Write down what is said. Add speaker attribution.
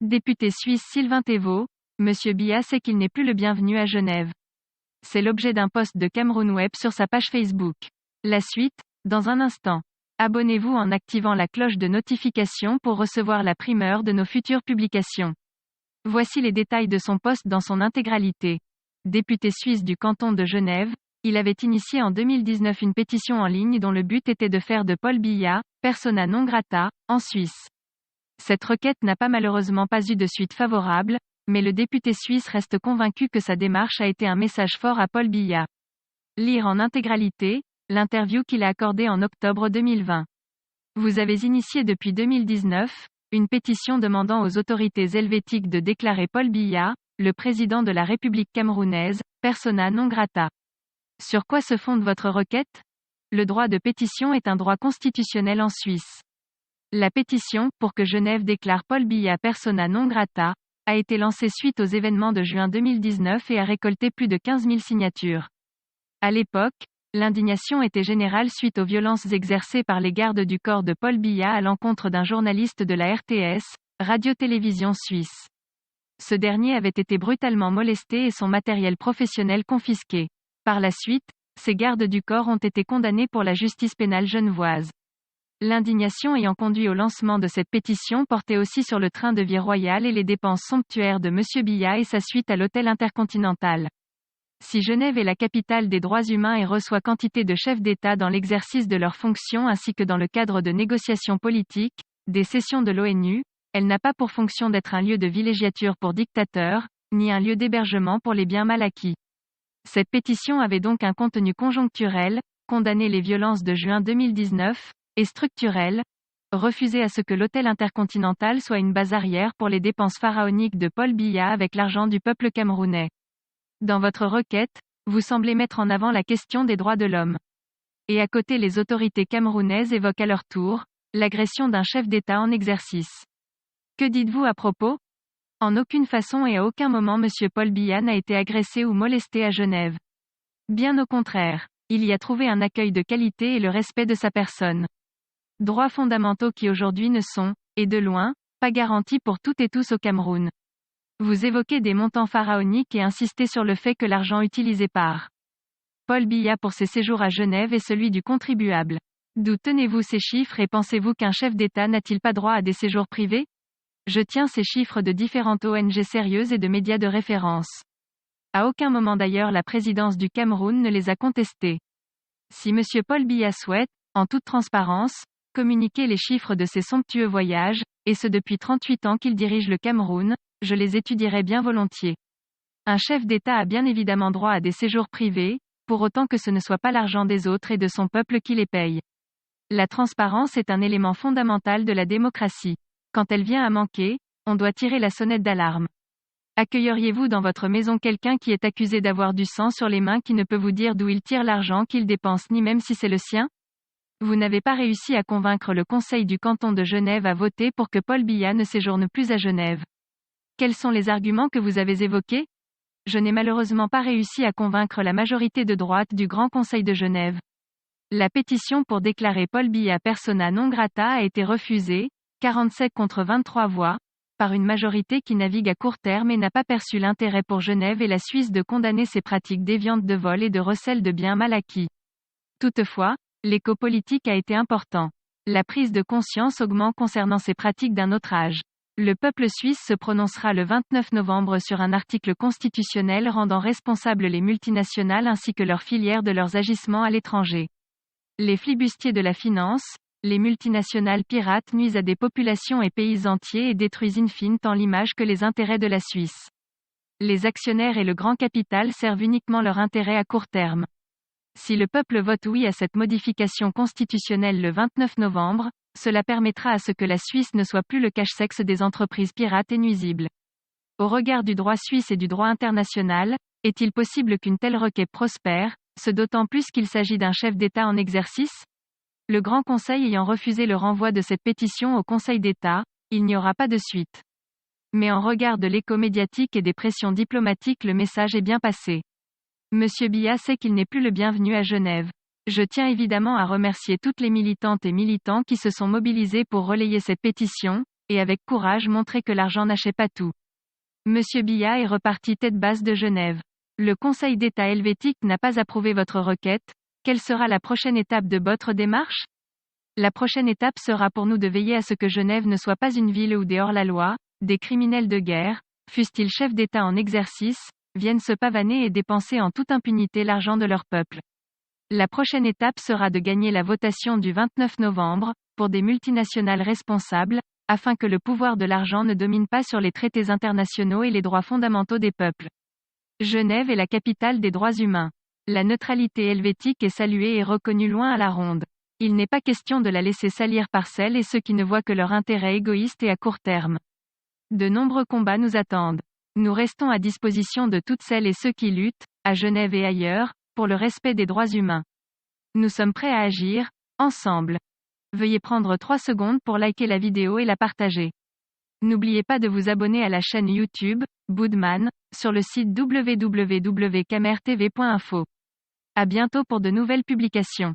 Speaker 1: Député suisse Sylvain Thévault, Monsieur Biya sait qu'il n'est plus le bienvenu à Genève. C'est l'objet d'un post de Cameroun Web sur sa page Facebook. La suite, dans un instant. Abonnez-vous en activant la cloche de notification pour recevoir la primeur de nos futures publications. Voici les détails de son post dans son intégralité. Député suisse du canton de Genève, il avait initié en 2019 une pétition en ligne dont le but était de faire de Paul Biya, persona non grata, en Suisse. Cette requête n'a pas malheureusement pas eu de suite favorable, mais le député suisse reste convaincu que sa démarche a été un message fort à Paul Biya. Lire en intégralité, l'interview qu'il a accordée en octobre 2020. Vous avez initié depuis 2019, une pétition demandant aux autorités helvétiques de déclarer Paul Biya, le président de la République camerounaise, persona non grata. Sur quoi se fonde votre requête? Le droit de pétition est un droit constitutionnel en Suisse. La pétition, pour que Genève déclare Paul Biya persona non grata, a été lancée suite aux événements de juin 2019 et a récolté plus de 15 000 signatures. À l'époque, l'indignation était générale suite aux violences exercées par les gardes du corps de Paul Biya à l'encontre d'un journaliste de la RTS, Radio-Télévision Suisse. Ce dernier avait été brutalement molesté et son matériel professionnel confisqué. Par la suite, ces gardes du corps ont été condamnés pour la justice pénale genevoise. L'indignation ayant conduit au lancement de cette pétition portait aussi sur le train de vie royal et les dépenses somptuaires de Monsieur Biya et sa suite à l'hôtel Intercontinental. Si Genève est la capitale des droits humains et reçoit quantité de chefs d'État dans l'exercice de leurs fonctions ainsi que dans le cadre de négociations politiques, des sessions de l'ONU, elle n'a pas pour fonction d'être un lieu de villégiature pour dictateurs, ni un lieu d'hébergement pour les biens mal acquis. Cette pétition avait donc un contenu conjoncturel, condamner les violences de juin 2019, et structurel, refuser à ce que l'hôtel Intercontinental soit une base arrière pour les dépenses pharaoniques de Paul Biya avec l'argent du peuple camerounais. Dans votre requête, vous semblez mettre en avant la question des droits de l'homme. Et à côté les autorités camerounaises évoquent à leur tour, l'agression d'un chef d'État en exercice. Que dites-vous à propos? En aucune façon et à aucun moment Monsieur Paul Biya n'a été agressé ou molesté à Genève. Bien au contraire, il y a trouvé un accueil de qualité et le respect de sa personne. Droits fondamentaux qui aujourd'hui ne sont, et de loin, pas garantis pour toutes et tous au Cameroun. Vous évoquez des montants pharaoniques et insistez sur le fait que l'argent utilisé par Paul Biya pour ses séjours à Genève est celui du contribuable. D'où tenez-vous ces chiffres et pensez-vous qu'un chef d'État n'a-t-il pas droit à des séjours privés? Je tiens ces chiffres de différentes ONG sérieuses et de médias de référence. À aucun moment d'ailleurs la présidence du Cameroun ne les a contestés. Si Monsieur Paul Biya souhaite, en toute transparence, communiquer les chiffres de ses somptueux voyages, et ce depuis 38 ans qu'il dirige le Cameroun, je les étudierai bien volontiers. Un chef d'État a bien évidemment droit à des séjours privés, pour autant que ce ne soit pas l'argent des autres et de son peuple qui les paye. La transparence est un élément fondamental de la démocratie. Quand elle vient à manquer, on doit tirer la sonnette d'alarme. Accueilleriez-vous dans votre maison quelqu'un qui est accusé d'avoir du sang sur les mains qui ne peut vous dire d'où il tire l'argent qu'il dépense ni même si c'est le sien? Vous n'avez pas réussi à convaincre le Conseil du canton de Genève à voter pour que Paul Biya ne séjourne plus à Genève. Quels sont les arguments que vous avez évoqués? Je n'ai malheureusement pas réussi à convaincre la majorité de droite du Grand Conseil de Genève. La pétition pour déclarer Paul Biya persona non grata a été refusée, 47 contre 23 voix, par une majorité qui navigue à court terme et n'a pas perçu l'intérêt pour Genève et la Suisse de condamner ces pratiques déviantes de vol et de recel de biens mal acquis. Toutefois, l'écho politique a été important. La prise de conscience augmente concernant ces pratiques d'un autre âge. Le peuple suisse se prononcera le 29 novembre sur un article constitutionnel rendant responsables les multinationales ainsi que leurs filières de leurs agissements à l'étranger. Les flibustiers de la finance, les multinationales pirates nuisent à des populations et pays entiers et détruisent in fine tant l'image que les intérêts de la Suisse. Les actionnaires et le grand capital servent uniquement leur intérêt à court terme. Si le peuple vote oui à cette modification constitutionnelle le 29 novembre, cela permettra à ce que la Suisse ne soit plus le cache-sexe des entreprises pirates et nuisibles. Au regard du droit suisse et du droit international, est-il possible qu'une telle requête prospère, ce d'autant plus qu'il s'agit d'un chef d'État en exercice? Le Grand Conseil ayant refusé le renvoi de cette pétition au Conseil d'État, il n'y aura pas de suite. Mais en regard de l'écho médiatique et des pressions diplomatiques, le message est bien passé. Monsieur Biya sait qu'il n'est plus le bienvenu à Genève. Je tiens évidemment à remercier toutes les militantes et militants qui se sont mobilisés pour relayer cette pétition, et avec courage montrer que l'argent n'achète pas tout. Monsieur Biya est reparti tête basse de Genève. Le Conseil d'État helvétique n'a pas approuvé votre requête. Quelle sera la prochaine étape de votre démarche? La prochaine étape sera pour nous de veiller à ce que Genève ne soit pas une ville où des hors-la-loi, des criminels de guerre, fussent-ils chefs d'État en exercice, viennent se pavaner et dépenser en toute impunité l'argent de leur peuple. La prochaine étape sera de gagner la votation du 29 novembre, pour des multinationales responsables, afin que le pouvoir de l'argent ne domine pas sur les traités internationaux et les droits fondamentaux des peuples. Genève est la capitale des droits humains. La neutralité helvétique est saluée et reconnue loin à la ronde. Il n'est pas question de la laisser salir par celles et ceux qui ne voient que leur intérêt égoïste et à court terme. De nombreux combats nous attendent. Nous restons à disposition de toutes celles et ceux qui luttent, à Genève et ailleurs, pour le respect des droits humains. Nous sommes prêts à agir, ensemble. Veuillez prendre 3 secondes pour liker la vidéo et la partager. N'oubliez pas de vous abonner à la chaîne YouTube, Boudman, sur le site www.camertv.info. À bientôt pour de nouvelles publications.